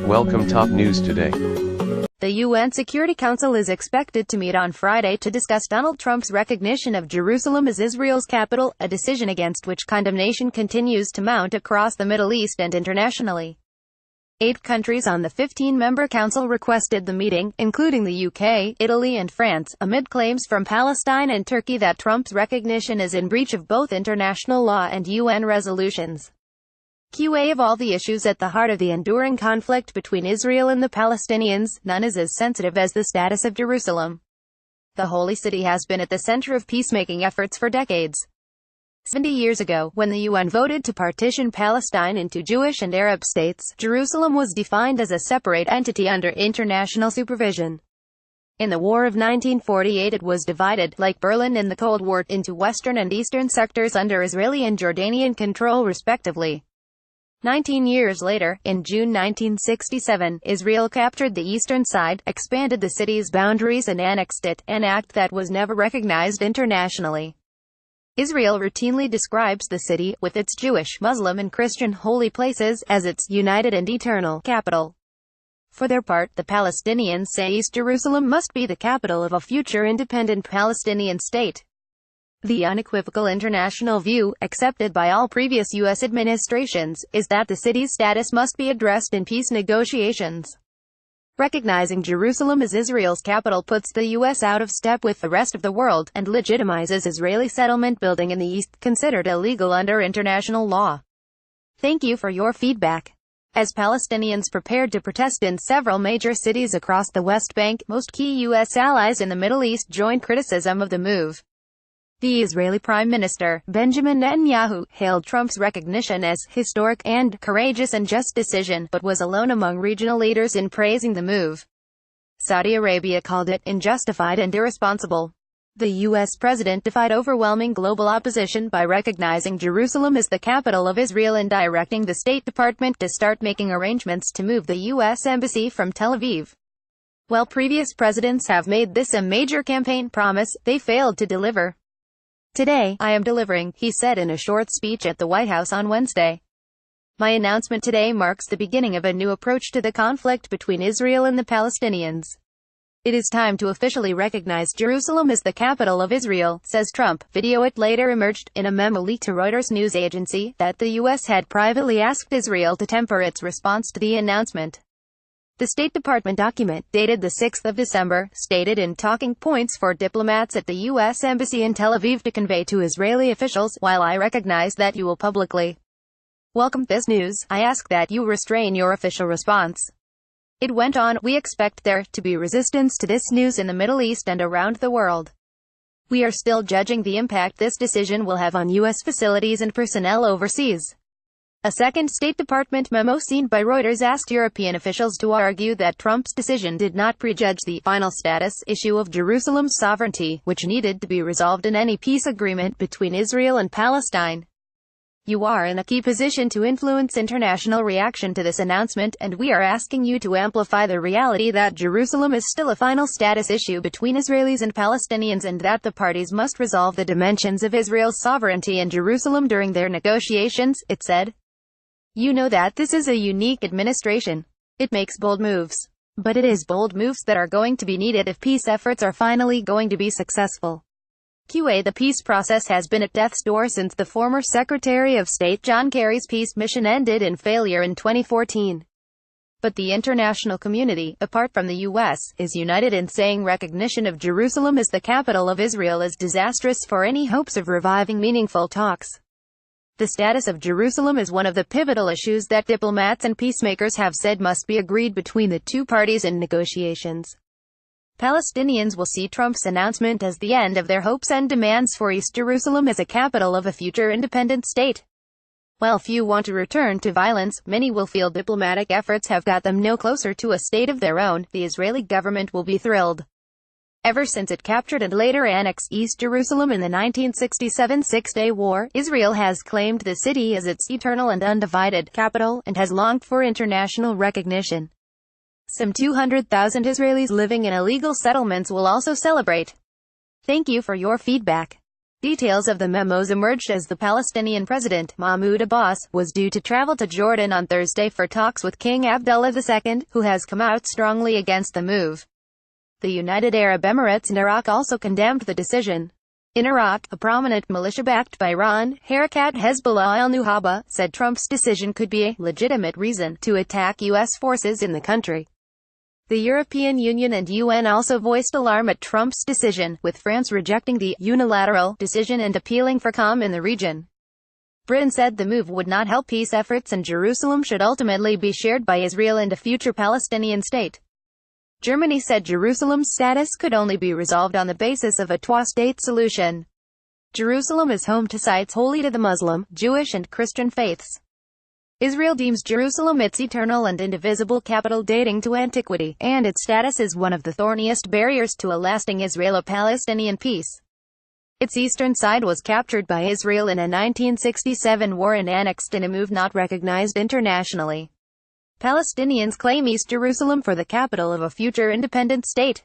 Welcome top news today. The UN Security Council is expected to meet on Friday to discuss Donald Trump's recognition of Jerusalem as Israel's capital, a decision against which condemnation continues to mount across the Middle East and internationally. 8 countries on the 15-member council requested the meeting, including the UK, Italy and France, amid claims from Palestine and Turkey that Trump's recognition is in breach of both international law and UN resolutions. QA of all the issues at the heart of the enduring conflict between Israel and the Palestinians, none is as sensitive as the status of Jerusalem. The Holy City has been at the center of peacemaking efforts for decades. 70 years ago, when the UN voted to partition Palestine into Jewish and Arab states, Jerusalem was defined as a separate entity under international supervision. In the War of 1948 it was divided, like Berlin in the Cold War, into western and eastern sectors under Israeli and Jordanian control respectively. 19 years later, in June 1967, Israel captured the eastern side, expanded the city's boundaries and annexed it, an act that was never recognized internationally. Israel routinely describes the city, with its Jewish, Muslim and Christian holy places, as its united and eternal capital. For their part, the Palestinians say East Jerusalem must be the capital of a future independent Palestinian state. The unequivocal international view, accepted by all previous U.S. administrations, is that the city's status must be addressed in peace negotiations. Recognizing Jerusalem as Israel's capital puts the U.S. out of step with the rest of the world, and legitimizes Israeli settlement building in the East, considered illegal under international law. Thank you for your feedback. As Palestinians prepared to protest in several major cities across the West Bank, most key U.S. allies in the Middle East joined criticism of the move. The Israeli Prime Minister, Benjamin Netanyahu, hailed Trump's recognition as historic and courageous and just decision, but was alone among regional leaders in praising the move. Saudi Arabia called it unjustified and irresponsible. The U.S. president defied overwhelming global opposition by recognizing Jerusalem as the capital of Israel and directing the State Department to start making arrangements to move the U.S. embassy from Tel Aviv. While previous presidents have made this a major campaign promise, they failed to deliver. Today, I am delivering, he said in a short speech at the White House on Wednesday. My announcement today marks the beginning of a new approach to the conflict between Israel and the Palestinians. It is time to officially recognize Jerusalem as the capital of Israel, says Trump. It later emerged, in a memo leaked to Reuters news agency, that the U.S. had privately asked Israel to temper its response to the announcement. The State Department document, dated the 6th of December, stated in talking points for diplomats at the U.S. Embassy in Tel Aviv to convey to Israeli officials, while I recognize that you will publicly welcome this news, I ask that you restrain your official response. It went on, we expect there to be resistance to this news in the Middle East and around the world. We are still judging the impact this decision will have on U.S. facilities and personnel overseas. A second State Department memo seen by Reuters asked European officials to argue that Trump's decision did not prejudge the final status issue of Jerusalem's sovereignty, which needed to be resolved in any peace agreement between Israel and Palestine. You are in a key position to influence international reaction to this announcement, and we are asking you to amplify the reality that Jerusalem is still a final status issue between Israelis and Palestinians and that the parties must resolve the dimensions of Israel's sovereignty and Jerusalem during their negotiations, it said. You know that this is a unique administration. It makes bold moves. But it is bold moves that are going to be needed if peace efforts are finally going to be successful. The peace process has been at death's door since the former Secretary of State John Kerry's peace mission ended in failure in 2014. But the international community, apart from the U.S., is united in saying recognition of Jerusalem as the capital of Israel is disastrous for any hopes of reviving meaningful talks. The status of Jerusalem is one of the pivotal issues that diplomats and peacemakers have said must be agreed between the two parties in negotiations. Palestinians will see Trump's announcement as the end of their hopes and demands for East Jerusalem as a capital of a future independent state. While few want to return to violence, many will feel diplomatic efforts have got them no closer to a state of their own. The Israeli government will be thrilled. Ever since it captured and later annexed East Jerusalem in the 1967 Six-Day War, Israel has claimed the city as its eternal and undivided capital, and has longed for international recognition. Some 200,000 Israelis living in illegal settlements will also celebrate. Thank you for your feedback. Details of the memos emerged as the Palestinian president, Mahmoud Abbas, was due to travel to Jordan on Thursday for talks with King Abdullah II, who has come out strongly against the move. The United Arab Emirates and Iraq also condemned the decision. In Iraq, a prominent militia backed by Iran, Harakat Hezbollah al-Nuhaba, said Trump's decision could be a legitimate reason to attack U.S. forces in the country. The European Union and UN also voiced alarm at Trump's decision, with France rejecting the unilateral decision and appealing for calm in the region. Britain said the move would not help peace efforts and Jerusalem should ultimately be shared by Israel and a future Palestinian state. Germany said Jerusalem's status could only be resolved on the basis of a two-state solution. Jerusalem is home to sites holy to the Muslim, Jewish and Christian faiths. Israel deems Jerusalem its eternal and indivisible capital dating to antiquity, and its status is one of the thorniest barriers to a lasting Israelo-Palestinian peace. Its eastern side was captured by Israel in a 1967 war and annexed in a move not recognized internationally. Palestinians claim East Jerusalem for the capital of a future independent state.